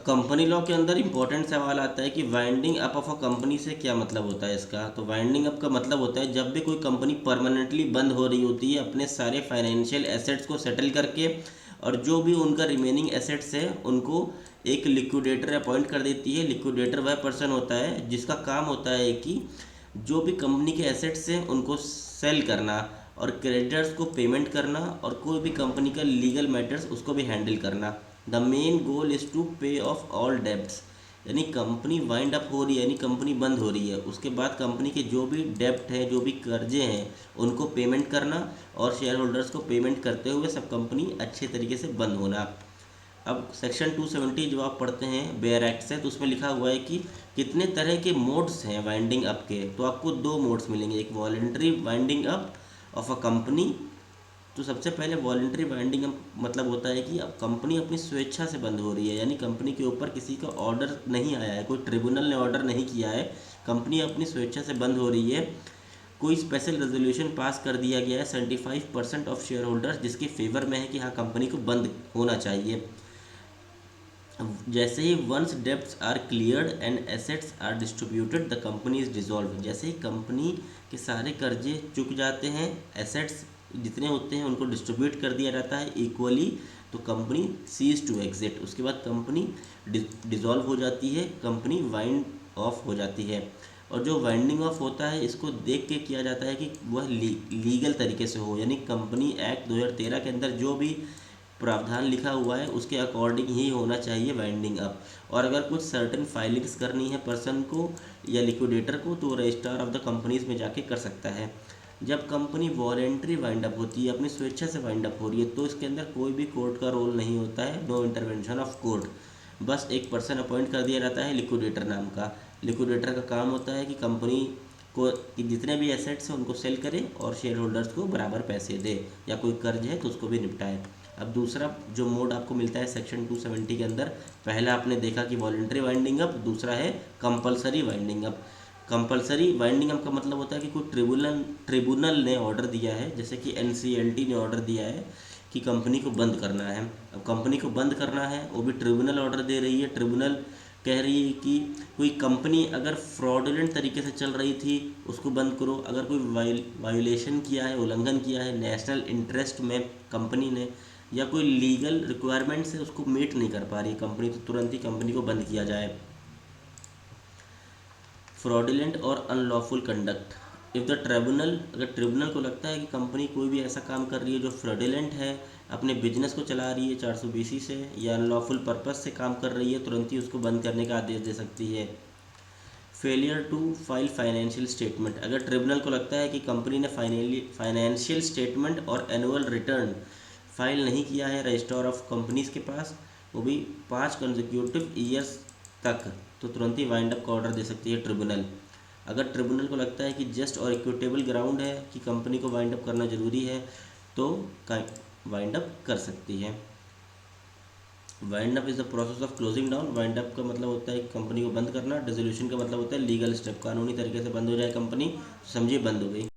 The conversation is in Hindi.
अब कंपनी लॉ के अंदर इंपॉर्टेंट सवाल आता है कि winding up of a company से क्या मतलब होता है इसका। तो वाइंडिंग अप का मतलब होता है जब भी कोई कंपनी परमानेंटली बंद हो रही होती है अपने सारे फाइनेंशियल एसेट्स को सेटल करके, और जो भी उनका रिमेनिंग एसेट्स है उनको एक लिक्विडेटर अपॉइंट कर देती है। लिक्विडेटर वह पर्सन होता है जिसका काम होता है कि जो भी कंपनी के एसेट्स हैं उनको सेल करना, और क्रेडिटर्स को पेमेंट करना, और कोई भी कंपनी का लीगल मैटर्स उसको भी हैंडल करना। The main goal is to pay off all debts. यानी कंपनी वाइंड अप हो रही है, यानी कंपनी बंद हो रही है, उसके बाद कंपनी के जो भी डेब्ट है, जो भी कर्जे हैं, उनको पेमेंट करना, और शेयर होल्डर्स को पेमेंट करते हुए सब कंपनी अच्छे तरीके से बंद होना। अब सेक्शन 270 जो आप पढ़ते हैं बेयर एक्ट से, तो उसमें लिखा हुआ है कि कितने तरह के मोड्स हैं वाइंडिंग अप के। तो आपको दो मोड्स मिलेंगे, एक voluntary winding up of a company. तो सबसे पहले वॉलेंट्री वाइंडिंग अप मतलब होता है कि अब कंपनी अपनी स्वेच्छा से बंद हो रही है, यानी कंपनी के ऊपर किसी का ऑर्डर नहीं आया है, कोई ट्रिब्यूनल ने ऑर्डर नहीं किया है, कंपनी अपनी स्वेच्छा से बंद हो रही है। कोई स्पेशल रेजोल्यूशन पास कर दिया गया है 75% ऑफ शेयर होल्डर्स जिसके फेवर में है कि हाँ कंपनी को बंद होना चाहिए। जैसे ही once debts are cleared and assets are distributed the company is dissolve. जैसे ही कंपनी के सारे कर्जे चुक जाते हैं, एसेट्स जितने होते हैं उनको डिस्ट्रीब्यूट कर दिया जाता है इक्वली, तो कंपनी सीज टू एग्जिट। उसके बाद कंपनी डिसॉल्व हो जाती है, कंपनी वाइंड ऑफ हो जाती है। और जो वाइंडिंग ऑफ होता है इसको देख के किया जाता है कि वह लीगल तरीके से हो, यानी कंपनी एक्ट 2013 के अंदर जो भी प्रावधान लिखा हुआ है उसके अकॉर्डिंग ही होना चाहिए वाइंडिंग अप। और अगर कुछ सर्टेन फाइलिंग्स करनी है पर्सन को या लिक्विडेटर को, तो रजिस्ट्रार ऑफ द कंपनीज में जाके कर सकता है। जब कंपनी वॉलेंट्री वाइंड अप होती है, अपनी स्वेच्छा से वाइंड अप हो रही है, तो इसके अंदर कोई भी कोर्ट का रोल नहीं होता है, नो इंटरवेंशन ऑफ कोर्ट। बस एक पर्सन अपॉइंट कर दिया जाता है लिक्विडेटर नाम का। लिक्विडेटर का काम होता है कि कंपनी को कि जितने भी एसेट्स हैं उनको सेल करे और शेयर होल्डर्स को बराबर पैसे दे, या कोई कर्ज है तो उसको भी निपटाए। अब दूसरा जो मोड आपको मिलता है सेक्शन 270 के अंदर, पहला आपने देखा कि वॉलेंट्री वाइंडिंग अप, दूसरा है compulsory winding up. Compulsory winding up का मतलब होता है कि कोई ट्रिब्यूनल ने ऑर्डर दिया है, जैसे कि एनसीएलटी ने ऑर्डर दिया है कि कंपनी को बंद करना है। अब कंपनी को बंद करना है, वो भी ट्रिब्यूनल ऑर्डर दे रही है। ट्रिब्यूनल कह रही है कि कोई कंपनी अगर फ्रॉडुलेंट तरीके से चल रही थी उसको बंद करो, अगर कोई वायोलेशन किया है, उल्लंघन किया है नेशनल इंटरेस्ट में कंपनी ने, या कोई लीगल रिक्वायरमेंट से उसको मीट नहीं कर पा रही कंपनी, तो तुरंत ही कंपनी को बंद किया जाए। फ्रॉडुलेंट और unlawful conduct, if the tribunal, अगर ट्रिब्यूनल को लगता है कि कंपनी कोई भी ऐसा काम कर रही है जो फ्रॉडुलेंट है, अपने बिजनेस को चला रही है 420 से, या अनलॉफुल पर्पस से काम कर रही है, तुरंत ही उसको बंद करने का आदेश दे सकती है। Failure to file financial statement, अगर ट्रिब्यूनल को लगता है कि कंपनी ने फाइनेंशियल स्टेटमेंट और एनुअल रिटर्न फाइल नहीं किया है रजिस्ट्रार ऑफ कंपनीज के पास, वो भी 5 कंसेक्यूटिव ईयर्स तक, तो तुरंत ही वाइंड अप का ऑर्डर दे सकती है ट्रिब्यूनल। अगर ट्रिब्यूनल को लगता है कि जस्ट और इक्विटेबल ग्राउंड है कि कंपनी को वाइंड अप करना जरूरी है, तो वाइंड अप कर सकती है। Wind up is the process of closing down. Wind up का मतलब होता है कंपनी को बंद करना। डिसोल्यूशन का मतलब होता है लीगल स्टेप, कानूनी तरीके से बंद हो जाए कंपनी, समझिए बंद हो गई।